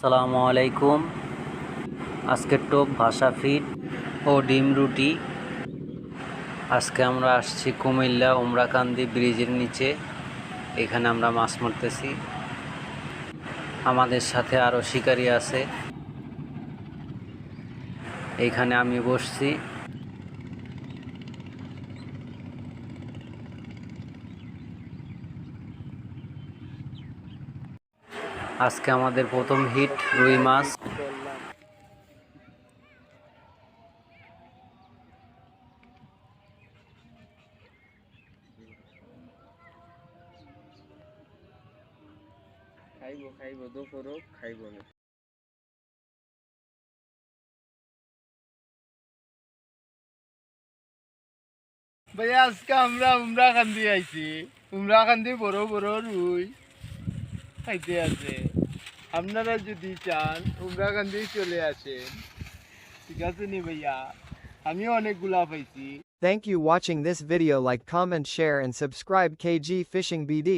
আসসালামু আলাইকুম। আজকের টপ ভাষা ফিট ও ডিম রুটি। আজকে আমরা আসছি কুমিল্লা উমরাকান্দি ব্রিজের নিচে। এখানে আমরা মাছ মারতেছি। আমাদের সাথে আরও শিকারী আছে। এইখানে আমি বসছি। আজকে আমাদের প্রথম হিট রুই মাছ। খাইব দুপুরও খাইব না। ভাইয়া আজকে আমরা উমরাকান্দি আইছি। উমরাকান্দি বড় বড় রুই খাইতে আছে। আপনারা যদি চান উমরাকান্দি চলে আসেন, ঠিক আছে নি ভাইয়া? আমিও অনেকগুলা পাইছি। Thank you watching this video. Like, comment, share and subscribe KG Fishing BD.